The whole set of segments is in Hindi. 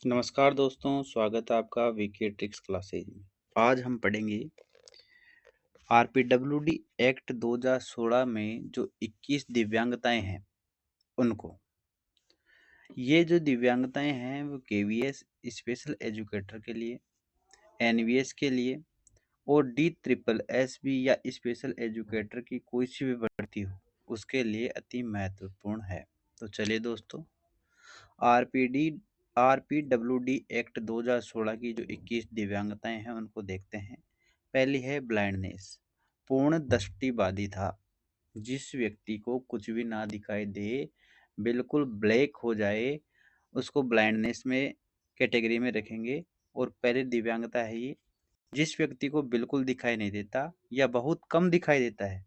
नमस्कार दोस्तों, स्वागत है आपका वीके ट्रिक्स क्लासेज में। आज हम पढ़ेंगे आरपीडब्ल्यूडी एक्ट 2016 में जो 21 दिव्यांगताएं हैं उनको। ये जो दिव्यांगताएं हैं वो केवीएस स्पेशल एजुकेटर के लिए, एनवीएस के लिए और डी ट्रिपल एस बी या स्पेशल एजुकेटर की कोई सी भी भर्ती हो उसके लिए अति महत्वपूर्ण है। तो चलिए दोस्तों, आरपीडी आरपीडब्ल्यूडी एक्ट 2016 की जो 21 दिव्यांगताएं हैं उनको देखते हैं। पहली है ब्लाइंडनेस, पूर्ण दृष्टि बाधिता। जिस व्यक्ति को कुछ भी ना दिखाई दे, बिल्कुल ब्लैक हो जाए, उसको ब्लाइंडनेस में कैटेगरी में रखेंगे। और पहली दिव्यांगता है ये, जिस व्यक्ति को बिल्कुल दिखाई नहीं देता या बहुत कम दिखाई देता है।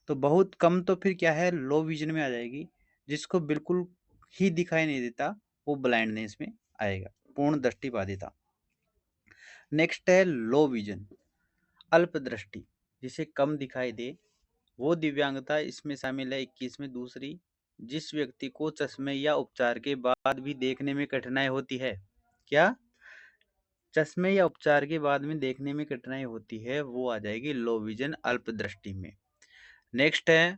तो बहुत कम तो फिर क्या है, लो विजन में आ जाएगी। जिसको बिल्कुल ही दिखाई नहीं देता वो ब्लाइंडनेस में आएगा, पूर्ण दृष्टि बाधिता। नेक्स्ट है लो विजन, अल्प दृष्टि, जिसे कम दिखाई दे, वो दिव्यांगता इसमें शामिल है 21 में। दूसरी, जिस व्यक्ति को चश्मे या उपचार के बाद भी देखने में कठिनाई होती है। क्या? चश्मे या उपचार के बाद में देखने में कठिनाई होती है, वो आ जाएगी लो विजन, अल्प दृष्टि में। नेक्स्ट है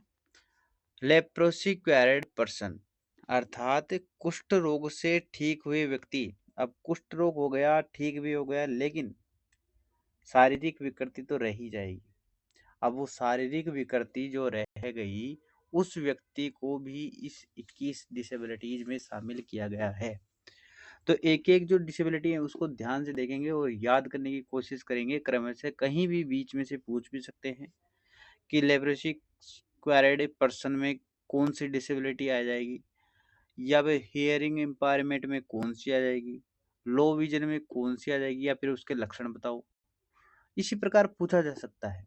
लेप्रोसी क्वेरेड पर्सन, अर्थात कुष्ठ रोग से ठीक हुए व्यक्ति। अब कुष्ठ रोग हो गया, ठीक भी हो गया, लेकिन शारीरिक विकृति तो रह ही जाएगी। अब वो शारीरिक विकृति जो रह गई, उस व्यक्ति को भी इस 21 डिसेबिलिटीज में शामिल किया गया है। तो एक एक जो डिसेबिलिटी है उसको ध्यान से देखेंगे और याद करने की कोशिश करेंगे क्रम से। कहीं भी बीच में से पूछ भी सकते हैं कि लेप्रोसी क्वेरेड पर्सन में कौन सी डिसेबिलिटी आ जाएगी, या फिर हियरिंग इम्पायरमेंट में कौन सी आ जाएगी, लो विजन में कौन सी आ जाएगी, या फिर उसके लक्षण बताओ। इसी प्रकार पूछा जा सकता है।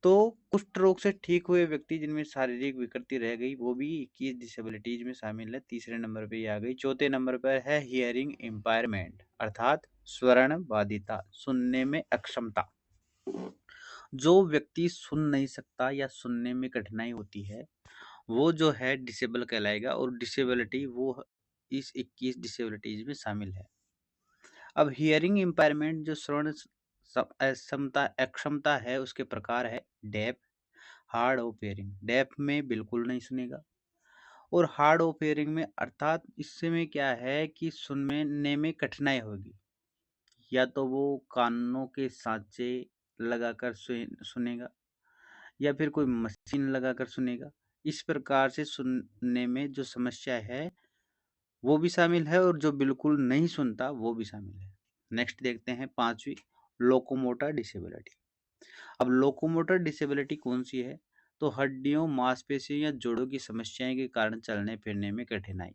तो कुष्ठ रोग से ठीक हुए व्यक्ति जिनमें शारीरिक विकृति रह गई, वो भी 21 डिसेबिलिटीज में शामिल है। तीसरे नंबर पे ये आ गई। चौथे नंबर पर है हियरिंग इम्पायरमेंट, अर्थात स्वर्ण बाधिता, सुनने में अक्षमता। जो व्यक्ति सुन नहीं सकता या सुनने में कठिनाई होती है, वो जो है डिसेबल कहलाएगा, और डिसेबिलिटी वो इस 21 डिसेबिलिटीज में शामिल है। अब हियरिंग इम्पायरमेंट जो श्रवण अक्षमता है, उसके प्रकार है deaf, hard of hearing. Deaf में बिल्कुल नहीं सुनेगा, और हार्ड ऑफ हियरिंग में अर्थात इससे में क्या है कि सुनने में कठिनाई होगी, या तो वो कानों के सांचे लगाकर सुनेगा, या फिर कोई मशीन लगाकर सुनेगा। इस प्रकार से सुनने में जो समस्या है वो भी शामिल है, और जो बिल्कुल नहीं सुनता वो भी शामिल है। नेक्स्ट देखते हैं पांचवी, लोकोमोटर डिसेबिलिटी। अब लोकोमोटर डिसेबिलिटी कौन सी है? तो हड्डियों, मांसपेशियों या जोड़ों की समस्याएं के कारण चलने फिरने में कठिनाई।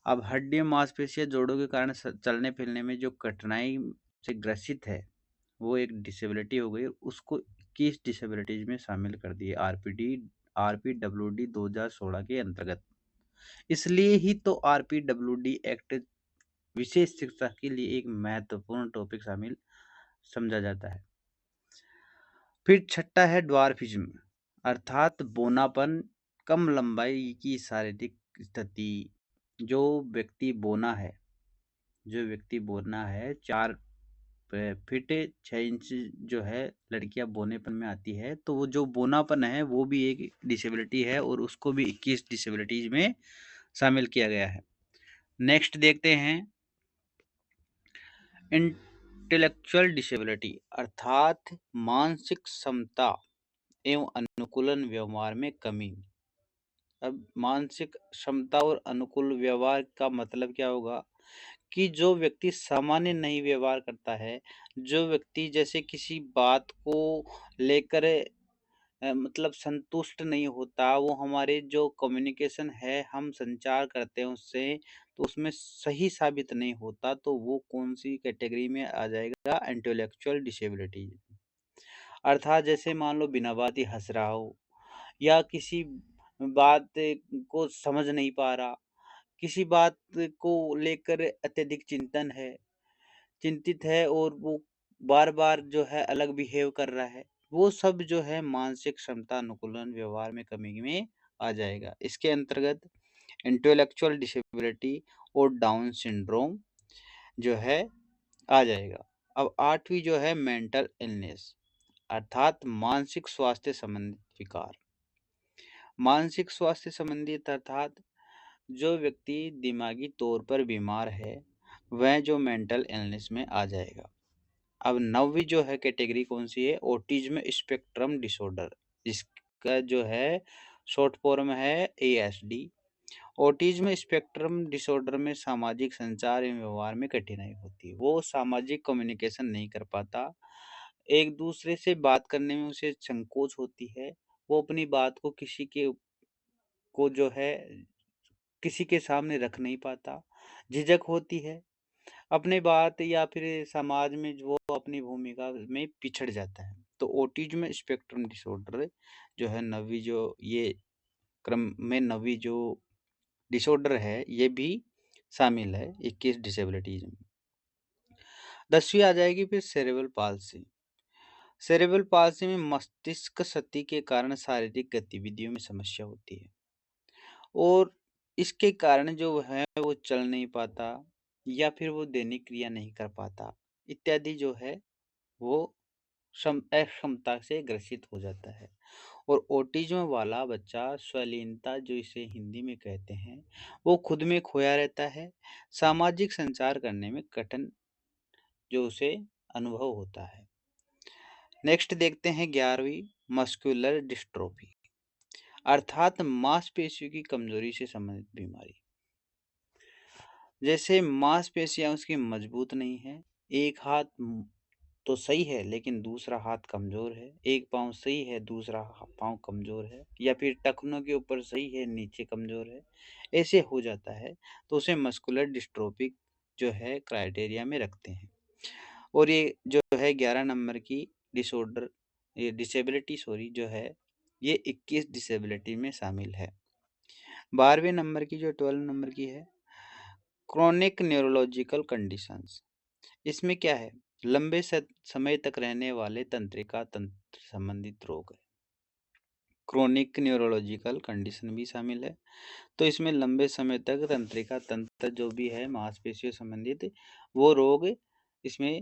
अब हड्डियों, मांसपेशियों, जोड़ों के कारण चलने फिरने में जो कठिनाई से ग्रसित है, वो एक डिसेबिलिटी हो गई। उसको किस डिसेबिलिटीज में शामिल कर दिए आरपीडब्ल्यूडी 2016 के अंतर्गत। इसलिए ही तो आरपीडब्ल्यूडी एक्ट विशेष शिक्षा के लिए एक महत्वपूर्ण टॉपिक शामिल समझा जाता है। फिर छठा है ड्वार्फिज्म, अर्थात बोनापन, कम लंबाई की शारीरिक स्थिति। जो व्यक्ति बोना है, जो व्यक्ति बोना है, 4 फीट 6 इंच जो है लड़कियां बोनेपन में आती है, तो वो जो बोनापन है वो भी एक डिसेबिलिटी है, और उसको भी 21 डिसेबिलिटीज में शामिल किया गया है। नेक्स्ट देखते हैं इंटेलेक्चुअल डिसेबिलिटी, अर्थात मानसिक क्षमता एवं अनुकूलन व्यवहार में कमी। अब मानसिक क्षमता और अनुकूल व्यवहार का मतलब क्या होगा कि जो व्यक्ति सामान्य नहीं व्यवहार करता है, जो व्यक्ति जैसे किसी बात को लेकर मतलब संतुष्ट नहीं होता, वो हमारे जो कम्युनिकेशन है, हम संचार करते हैं उससे, तो उसमें सही साबित नहीं होता, तो वो कौन सी कैटेगरी में आ जाएगा? Intellectual disability. अर्थात जैसे मान लो बिना बात ही हंस रहा हो, या किसी बात को समझ नहीं पा रहा, किसी बात को लेकर अत्यधिक चिंतित है, और वो बार बार जो है अलग बिहेव कर रहा है, वो सब जो है मानसिक क्षमता अनुकूलन व्यवहार में कमी में आ जाएगा। इसके अंतर्गत इंटेलेक्चुअल डिसेबिलिटी और डाउन सिंड्रोम जो है आ जाएगा। अब 8वीं जो है मेंटल इलनेस अर्थात मानसिक स्वास्थ्य संबंधित विकार। मानसिक स्वास्थ्य संबंधित अर्थात जो व्यक्ति दिमागी तौर पर बीमार है वह जो मेंटल इलनेस में आ जाएगा। अब 9वीं जो है कैटेगरी कौन सी है? Autism spectrum disorder. इसका जो है शॉर्ट फॉर्म है ASD। ऑटिज्म स्पेक्ट्रम डिसऑर्डर में सामाजिक संचार एवं व्यवहार में कठिनाई होती है। वो सामाजिक कम्युनिकेशन नहीं कर पाता, एक दूसरे से बात करने में उसे संकोच होती है, वो अपनी बात को किसी को जो है किसी के सामने रख नहीं पाता, झिझक होती है, अपनी बात या फिर समाज में जो वो अपनी भूमिका में पिछड़ जाता है। तो ऑटिज्म स्पेक्ट्रम डिसऑर्डर जो है 9वीं जो ये क्रम में 9वीं जो डिसऑर्डर है ये भी शामिल है 21 डिसेबिलिटीज में। 10वीं आ जाएगी फिर सेरेब्रल पाल्सी। सेरेब्रल पाल्सी में मस्तिष्क क्षति के कारण शारीरिक गतिविधियों में समस्या होती है और इसके कारण जो है वो चल नहीं पाता या फिर वो दैनिक क्रिया नहीं कर पाता इत्यादि जो है वो अक्षमता से ग्रसित हो जाता है। और ऑटिज्म वाला बच्चा स्वलीनता जो इसे हिंदी में कहते हैं वो खुद में खोया रहता है, सामाजिक संचार करने में कठिन जो उसे अनुभव होता है। नेक्स्ट देखते हैं 11वीं मस्कुलर डिस्ट्रोफी अर्थात मांसपेशियों की कमजोरी से संबंधित बीमारी। जैसे मांसपेशियां उसकी मजबूत नहीं है, एक हाथ तो सही है लेकिन दूसरा हाथ कमजोर है, एक पाँव सही है दूसरा पाँव कमजोर है, या फिर टखनों के ऊपर सही है नीचे कमजोर है, ऐसे हो जाता है तो उसे मस्कुलर डिस्ट्रोफिक जो है क्राइटेरिया में रखते हैं। और ये जो है 11 नंबर की डिसऑर्डर ये डिसेबिलिटी सॉरी जो है ये 21 डिसेबिलिटी में शामिल है। 12वें नंबर की जो 12 नंबर की है क्रोनिक न्यूरोलॉजिकल कंडीशंस। इसमें क्या है? लंबे समय तक रहने वाले तंत्रिका तंत्र संबंधित रोग है। क्रोनिक न्यूरोलॉजिकल कंडीशन भी शामिल है। तो इसमें लंबे समय तक तंत्रिका तंत्र जो भी है मांसपेशियों संबंधित वो रोग इसमें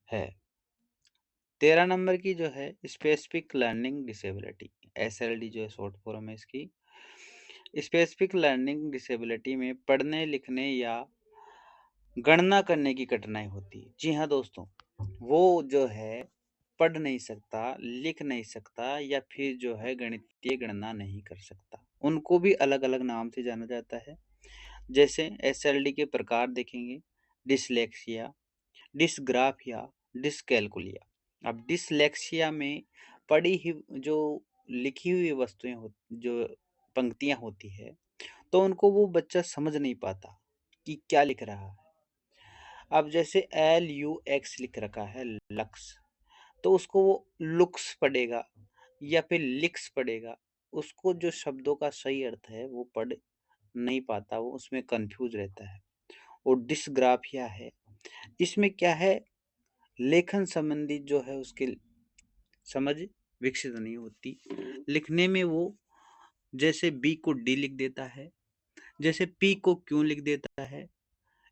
है। 13 नंबर की जो है स्पेसिफिक लर्निंग डिसेबिलिटी SLD जो है शॉर्ट फॉर्म है इसकी। स्पेसिफिक लर्निंग डिसेबिलिटी में पढ़ने लिखने या गणना करने की कठिनाई होती है। जी हाँ दोस्तों, वो जो है पढ़ नहीं सकता, लिख नहीं सकता या फिर जो है गणितीय गणना नहीं कर सकता। उनको भी अलग-अलग नाम से जाना जाता है। जैसे SLD के प्रकार देखेंगे डिसलेक्सिया, डिसग्राफिया, डिसकैल्कुलिया। अब डिसलेक्सिया में पढ़ी ही जो लिखी हुई वस्तुएं जो पंक्तियां होती है तो उनको वो बच्चा समझ नहीं पाता कि क्या लिख रहा है। अब जैसे LUX लिख रखा है लक्स तो उसको वो लुक्स पढ़ेगा या फिर लिक्स पढ़ेगा। उसको जो शब्दों का सही अर्थ है वो पढ़ नहीं पाता, वो उसमें कंफ्यूज रहता है। और डिसग्राफिया है, इसमें क्या है लेखन संबंधित जो है उसकी समझ विकसित नहीं होती। लिखने में वो जैसे बी को डी लिख देता है, जैसे पी को क्यों लिख देता है,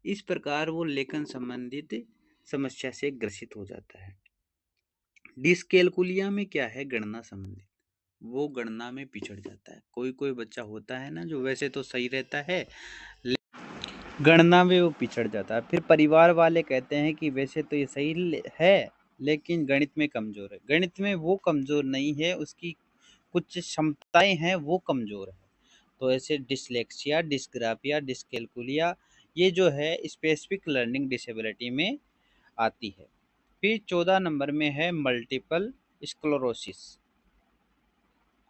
इस प्रकार वो लेखन संबंधित समस्या से ग्रसित हो जाता है। डिस्कैल्कुलिया में क्या है गणना संबंधित, वो गणना में पिछड़ जाता है। कोई कोई बच्चा होता है ना जो वैसे तो सही रहता है गणना में वो पिछड़ जाता है। फिर परिवार वाले कहते हैं कि वैसे तो ये सही है लेकिन गणित में कमजोर है। गणित में वो कमजोर नहीं है, उसकी कुछ क्षमताएं हैं वो कमजोर है। तो ऐसे डिसलेक्सिया, डिस्ग्राफिया, डिस्कैल्कुलिया ये जो है स्पेसिफिक लर्निंग डिसेबिलिटी में आती है। फिर 14 नंबर में है मल्टीपल स्क्लेरोसिस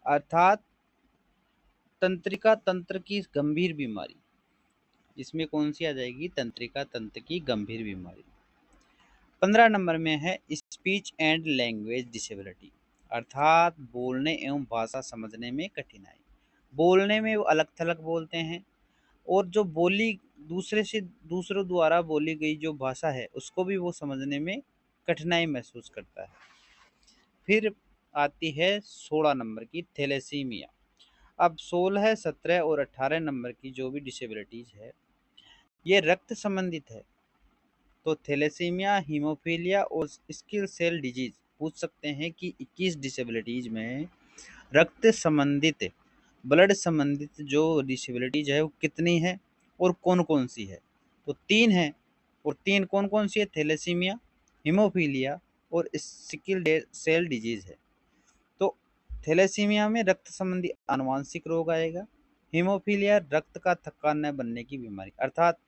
अर्थात तंत्रिका तंत्र की गंभीर बीमारी। इसमें कौन सी आ जाएगी? तंत्रिका तंत्र की गंभीर बीमारी। 15 नंबर में है स्पीच एंड लैंग्वेज डिसेबिलिटी अर्थात बोलने एवं भाषा समझने में कठिनाई। बोलने में वो अलग थलग बोलते हैं और जो बोली दूसरों द्वारा बोली गई जो भाषा है उसको भी वो समझने में कठिनाई महसूस करता है। फिर आती है 16 नंबर की थैलेसीमिया अब 16, 17 और 18 नंबर की जो भी डिसेबिलिटीज है ये रक्त संबंधित है। तो थैलेसीमिया, हीमोफीलिया और सिकल सेल डिजीज पूछ सकते हैं कि 21 डिसेबिलिटीज में रक्त संबंधित, ब्लड संबंधित जो डिसेबिलिटीज है वो कितनी है और कौन कौन सी है। तो 3 है। और 3 कौन कौन सी है? थैलेसीमिया, हीमोफीलिया और सिकल सेल डिजीज है। तो थैलेसीमिया में रक्त संबंधी आनुवांशिक रोग आएगा। हीमोफीलिया रक्त का थक्का न बनने की बीमारी, अर्थात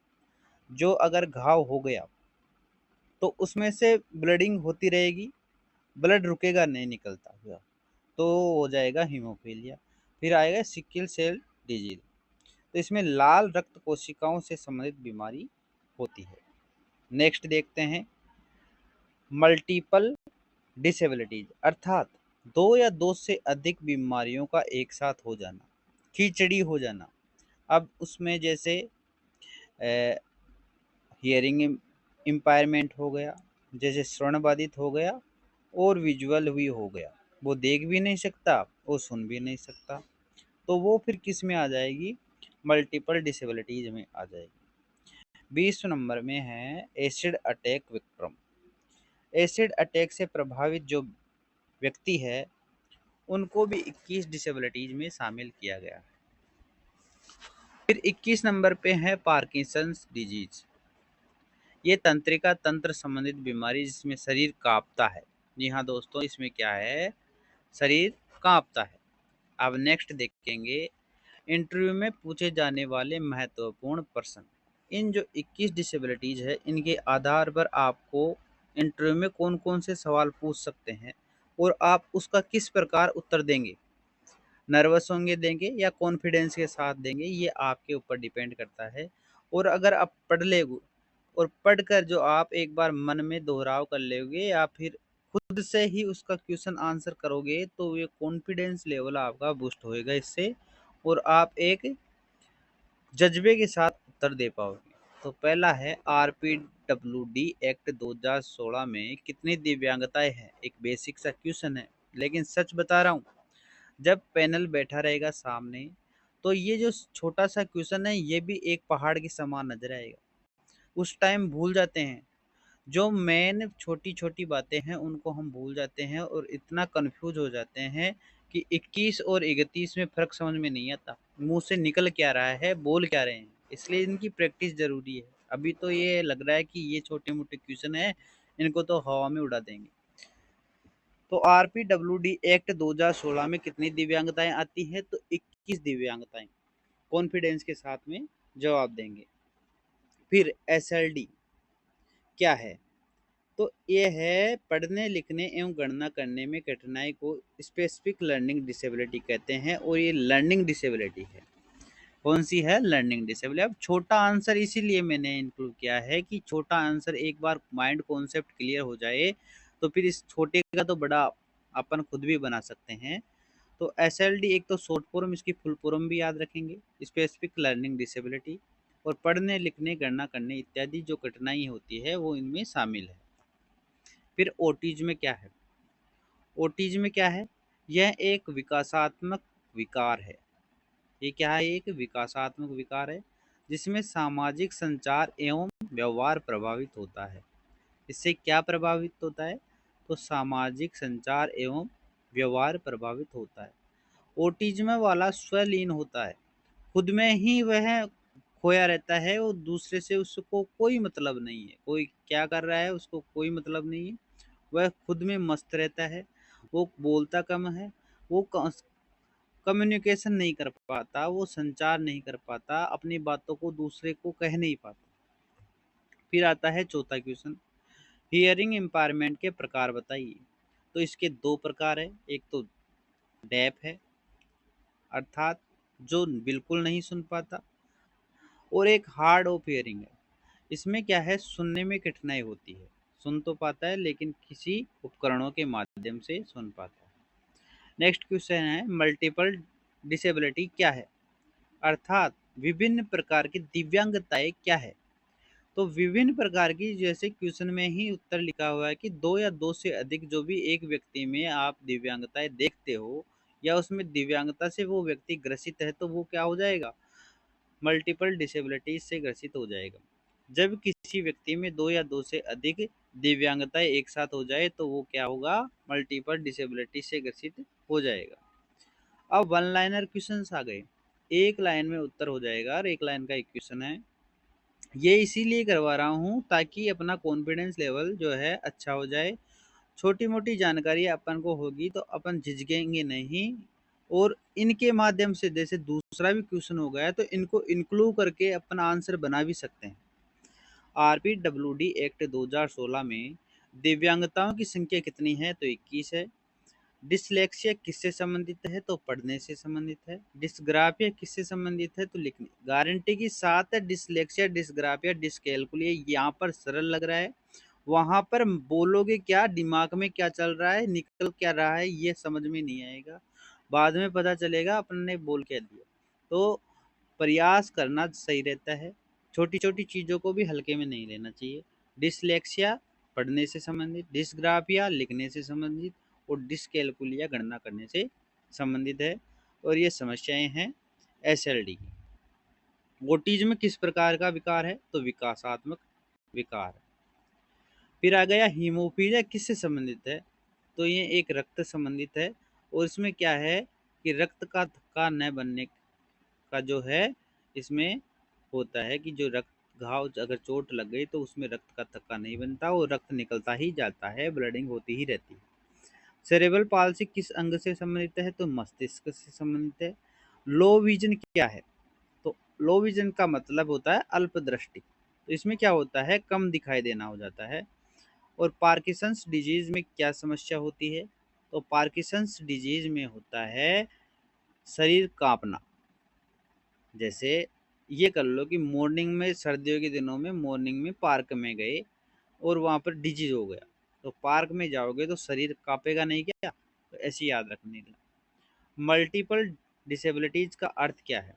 जो अगर घाव हो गया तो उसमें से ब्लडिंग होती रहेगी, ब्लड रुकेगा नहीं निकलता हुआ, तो हो जाएगा हीमोफीलिया। फिर आएगा सिकल सेल डिजीज, तो इसमें लाल रक्त कोशिकाओं से संबंधित बीमारी होती है। नेक्स्ट देखते हैं मल्टीपल डिसेबिलिटीज, अर्थात दो या दो से अधिक बीमारियों का एक साथ हो जाना, खिचड़ी हो जाना। अब उसमें जैसे हियरिंग इम्पायरमेंट हो गया, जैसे श्रवण बाधित हो गया और विजुअल भी हो गया, वो देख भी नहीं सकता और सुन भी नहीं सकता, तो वो फिर किस में आ जाएगी? मल्टीपल डिसेबिलिटीज में आ जाएगी। 20 नंबर में है acid attack Vikram. Acid attack से प्रभावित जो व्यक्ति है उनको भी 21 डिसेबिलिटीज में शामिल किया गया है। फिर 21 नंबर पे है पार्किंसंस डिजीज। ये तंत्रिका तंत्र संबंधित बीमारी जिसमें शरीर कांपता है। जी हाँ दोस्तों, इसमें क्या है? शरीर कांपता है। अब नेक्स्ट देखेंगे इंटरव्यू में पूछे जाने वाले महत्वपूर्ण प्रश्न। इन जो 21 डिसेबिलिटीज है इनके आधार पर आपको इंटरव्यू में कौन कौन से सवाल पूछ सकते हैं और आप उसका किस प्रकार उत्तर देंगे, नर्वस होंगे देंगे या कॉन्फिडेंस के साथ देंगे, ये आपके ऊपर डिपेंड करता है। और अगर आप पढ़ ले और पढ़कर जो आप एक बार मन में दोहराव कर लोगे या फिर खुद से ही उसका क्वेश्चन आंसर करोगे तो ये कॉन्फिडेंस लेवल आपका बूस्ट होएगा इससे, और आप एक जज्बे के साथ उत्तर दे पाओगे। तो पहला है RPWD एक्ट 2016 में कितनी दिव्यांगताएं हैं? एक बेसिक सा क्वेश्चन है, लेकिन सच बता रहा हूँ जब पैनल बैठा रहेगा सामने तो ये जो छोटा सा क्वेश्चन है ये भी एक पहाड़ के समान नजर आएगा। उस टाइम भूल जाते हैं, जो मेन छोटी छोटी बातें हैं उनको हम भूल जाते हैं और इतना कंफ्यूज हो जाते हैं कि 21 और 31 में फर्क समझ में नहीं आता, मुंह से निकल क्या रहा है, बोल क्या रहे हैं। इसलिए इनकी प्रैक्टिस जरूरी है। अभी तो ये लग रहा है कि ये छोटे मोटे क्वेश्चन है, इनको तो हवा में उड़ा देंगे। तो RPWD एक्ट 2016 में कितनी दिव्यांगताएं आती हैं? तो 21 दिव्यांगताएं। कॉन्फिडेंस के साथ में जवाब देंगे। फिर SLD क्या है? तो ये है पढ़ने लिखने एवं गणना करने में कठिनाई को स्पेसिफिक लर्निंग डिसेबिलिटी कहते हैं, और ये लर्निंग डिसेबिलिटी है। कौन सी है? Learning disability. अब छोटा आंसर इसीलिए मैंने इंक्लूड किया है कि छोटा आंसर एक बार माइंड कॉन्सेप्ट क्लियर हो जाए तो फिर इस छोटे का तो बड़ा अपन खुद भी बना सकते हैं। तो SLD एक तो शॉर्ट फॉर्म, इसकी फुल फॉर्म भी याद रखेंगे, स्पेसिफिक लर्निंग डिसेबिलिटी, और पढ़ने लिखने गणना करने इत्यादि जो कठिनाई होती है वो इनमें शामिल है। फिर ओटिज्म क्या है? ओटिज्म क्या है? यह एक विकासात्मक विकार है। ये क्या है? एक विकासात्मक विकार है जिसमें सामाजिक संचार एवं व्यवहार प्रभावित होता है। इससे क्या प्रभावित होता है? तो सामाजिक संचार एवं व्यवहार प्रभावित होता है। ओटिज्म वाला स्वलीन होता है, खुद में ही वह खोया रहता है और दूसरे से उसको कोई मतलब नहीं है, कोई क्या कर रहा है उसको कोई मतलब नहीं है, वह खुद में मस्त रहता है। वो बोलता कम है, वो कम्युनिकेशन नहीं कर पाता, वो संचार नहीं कर पाता, अपनी बातों को दूसरे को कह नहीं पाता। फिर आता है चौथा क्वेश्चन, हियरिंग इम्पायरमेंट के प्रकार बताइए। तो इसके दो प्रकार है, एक तो डेफ है अर्थात जो बिल्कुल नहीं सुन पाता, और एक हार्ड ऑफ हियरिंग है। इसमें क्या है? सुनने में कठिनाई होती है, सुन तो पाता है लेकिन किसी उपकरणों के माध्यम से सुन पाता है। नेक्स्ट क्वेश्चन है मल्टीपल डिसेबिलिटी क्या है, अर्थात विभिन्न प्रकार की दिव्यांगताएं क्या है। तो विभिन्न प्रकार की, जैसे क्वेश्चन में ही उत्तर लिखा हुआ है कि दो या दो से अधिक जो भी एक व्यक्ति में आप दिव्यांगताएं देखते हो, या उसमें दिव्यांगता से वो व्यक्ति ग्रसित है तो वो क्या हो जाएगा, मल्टीपल डिसेबिलिटीज से ग्रसित हो जाएगा। जब किसी व्यक्ति में दो या दो से अधिक दिव्यांगताएं एक साथ हो जाए तो वो क्या होगा, मल्टीपल डिसेबिलिटी से ग्रसित हो जाएगा। अब वन लाइनर क्वेश्चंस आ गए, एक लाइन में उत्तर हो जाएगा और एक लाइन का एक क्वेश्चन है। ये इसीलिए करवा रहा हूँ ताकि अपना कॉन्फिडेंस लेवल जो है अच्छा हो जाए। छोटी मोटी जानकारी अपन को होगी तो अपन झिझकेंगे नहीं, और इनके माध्यम से जैसे दूसरा भी क्वेश्चन हो गया तो इनको इंक्लूड करके अपन आंसर बना भी सकते हैं। आरपीडब्ल्यूडी एक्ट 2016 में दिव्यांगताओं की संख्या कितनी है, तो 21 है। डिसलेक्सिया किससे संबंधित है, तो पढ़ने से संबंधित है। डिस्ग्राफिया किससे संबंधित है, तो लिखने। गारंटी की साथ है डिसलेक्सिया, डिस्ग्राफिया, डिसकैलकुलिया। यहाँ पर सरल लग रहा है, वहां पर बोलोगे क्या, दिमाग में क्या चल रहा है, निकल क्या रहा है, ये समझ में नहीं आएगा। बाद में पता चलेगा अपन ने बोल क्या दिया। तो प्रयास करना सही रहता है, छोटी छोटी चीज़ों को भी हल्के में नहीं लेना चाहिए। डिसलेक्सिया पढ़ने से संबंधित, डिस्ग्राफिया लिखने से संबंधित, और डिसकैलकुलिया गणना करने से संबंधित है। और ये समस्याएं हैं एसएलडी की। ऑटिज्म किस प्रकार का विकार है, तो विकासात्मक विकार है। फिर आ गया हीमोफीलिया किससे संबंधित है, तो ये एक रक्त संबंधित है। और इसमें क्या है कि रक्त का थक्का न बनने का जो है इसमें होता है कि जो रक्त घाव अगर चोट लग गई तो उसमें रक्त का थक्का नहीं बनता, वो रक्त निकलता ही जाता है, ब्लडिंग होती ही रहती है। सेरेब्रल पाल्सी किस अंग से संबंधित है, तो मस्तिष्क से संबंधित है। लो विजन क्या है, तो लो विजन का मतलब होता है अल्प दृष्टि, तो इसमें क्या होता है, कम दिखाई देना हो जाता है। और पार्किंसंस डिजीज में क्या समस्या होती है, तो पार्किंसंस डिजीज में होता है शरीर कांपना। जैसे ये कर लो कि मॉर्निंग में, सर्दियों के दिनों में मॉर्निंग में पार्क में गए और वहाँ पर डिजीज हो गया, तो पार्क में जाओगे तो शरीर कांपेगा नहीं क्या, तो ऐसी याद रखने का। मल्टीपल डिसेबिलिटीज का अर्थ क्या है,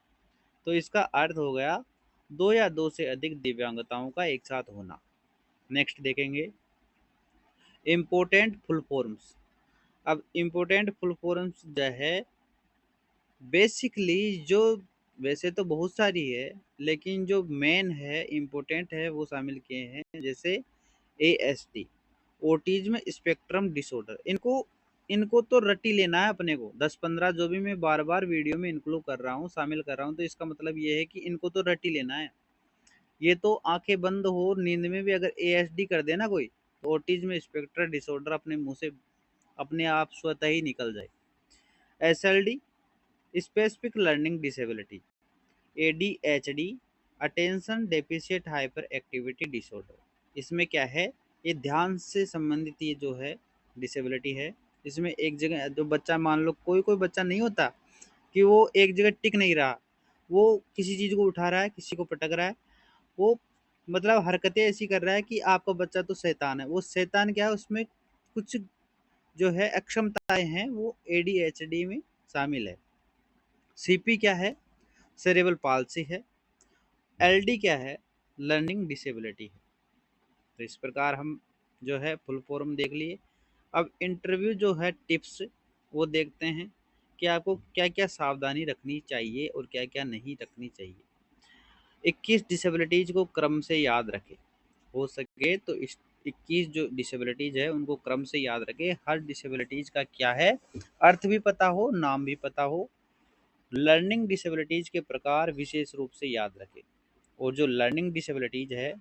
तो इसका अर्थ हो गया दो या दो से अधिक दिव्यांगताओं का एक साथ होना। नेक्स्ट देखेंगे इम्पोर्टेंट फुल फॉर्म्स। अब इम्पोर्टेंट फुल फॉर्म्स जो है बेसिकली जो, वैसे तो बहुत सारी है लेकिन जो मेन है इम्पोर्टेंट है वो शामिल किए हैं। जैसे ASD, ऑटिज्म स्पेक्ट्रम डिसऑर्डर। इनको इनको तो रटी लेना है अपने को, 10-15 जो भी मैं बार बार वीडियो में इंक्लूड कर रहा हूँ, शामिल कर रहा हूँ, तो इसका मतलब ये है कि इनको तो रटी लेना है। ये तो आंखें बंद हो नींद में भी अगर ASD कर देना कोई, तो ऑटिज्म स्पेक्ट्रम डिसऑर्डर अपने मुंह से अपने आप स्वतः ही निकल जाए। SLD specific learning disability, ADHD attention deficit hyper activity disorder. इसमें क्या है, ये ध्यान से संबंधित ये जो है डिसेबिलिटी है। इसमें एक जगह जो बच्चा, मान लो कोई कोई बच्चा नहीं होता कि वो एक जगह टिक नहीं रहा, वो किसी चीज़ को उठा रहा है, किसी को पटक रहा है, वो मतलब हरकतें ऐसी कर रहा है कि आपका बच्चा तो शैतान है। वो शैतान क्या है, उसमें कुछ जो है अक्षमताएं हैं वो ADHD में शामिल है। CP क्या है, सेरेब्रल पाल्सी है। LD क्या है, लर्निंग डिसेबिलिटी है। तो इस प्रकार हम जो है फुल फॉर्म देख लिए। अब इंटरव्यू जो है टिप्स वो देखते हैं कि आपको क्या क्या सावधानी रखनी चाहिए और क्या क्या नहीं रखनी चाहिए। 21 डिसेबिलिटीज को क्रम से याद रखें, हो सके तो इस 21 जो डिसेबिलिटीज है उनको क्रम से याद रखें। हर डिसेबिलिटीज का क्या है अर्थ भी पता हो, नाम भी पता हो। लर्निंग डिसेबिलिटीज के प्रकार विशेष रूप से याद रखें। और जो लर्निंग डिसेबिलिटीज है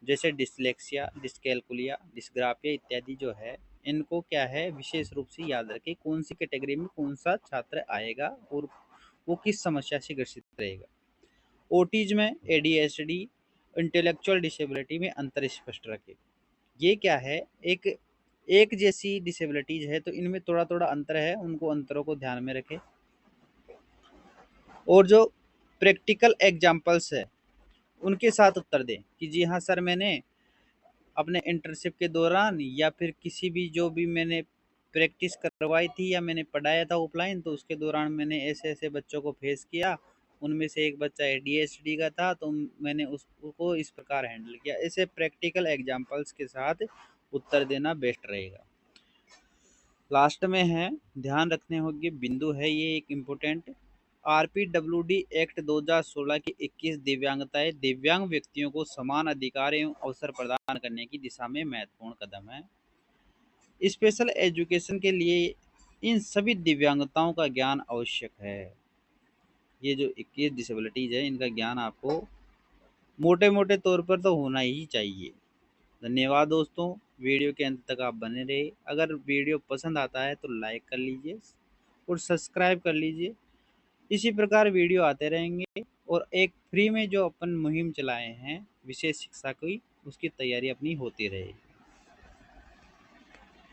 जैसे डिसलेक्सिया, डिसकैलकुलिया, डिस्ग्राफिया इत्यादि जो है, इनको क्या है विशेष रूप से याद रखें, कौन सी कैटेगरी में कौन सा छात्र आएगा और वो किस समस्या से ग्रसित रहेगा। ऑटिज्म में ADHD इंटेलेक्चुअल डिसेबिलिटी में अंतर स्पष्ट रखें। ये क्या है, एक एक जैसी डिसेबिलिटीज है तो इनमें थोड़ा थोड़ा अंतर है, उनको अंतरों को ध्यान में रखें। और जो प्रैक्टिकल एग्जाम्पल्स है उनके साथ उत्तर दें कि जी हाँ सर, मैंने अपने इंटर्नशिप के दौरान या फिर किसी भी जो भी मैंने प्रैक्टिस करवाई थी या मैंने पढ़ाया था ऑफलाइन, तो उसके दौरान मैंने ऐसे ऐसे बच्चों को फेस किया। उनमें से एक बच्चा ADHD का था तो मैंने उसको इस प्रकार हैंडल किया। ऐसे प्रैक्टिकल एग्जाम्पल्स के साथ उत्तर देना बेस्ट रहेगा। लास्ट में है, ध्यान रखने योग्य बिंदु है ये एक इम्पोर्टेंट। आरपीडब्ल्यूडी एक्ट 2016 की 21 दिव्यांगताएं दिव्यांग व्यक्तियों को समान अधिकार एवं अवसर प्रदान करने की दिशा में महत्वपूर्ण कदम है। स्पेशल एजुकेशन के लिए इन सभी दिव्यांगताओं का ज्ञान आवश्यक है। ये जो 21 डिसेबिलिटीज है इनका ज्ञान आपको मोटे मोटे तौर पर तो होना ही चाहिए। धन्यवाद दोस्तों, वीडियो के अंत तक आप बने रहे। अगर वीडियो पसंद आता है तो लाइक कर लीजिए और सब्सक्राइब कर लीजिए। इसी प्रकार वीडियो आते रहेंगे और एक फ्री में जो अपन मुहिम चलाए हैं विशेष शिक्षा की, उसकी तैयारी अपनी होती रहेगी।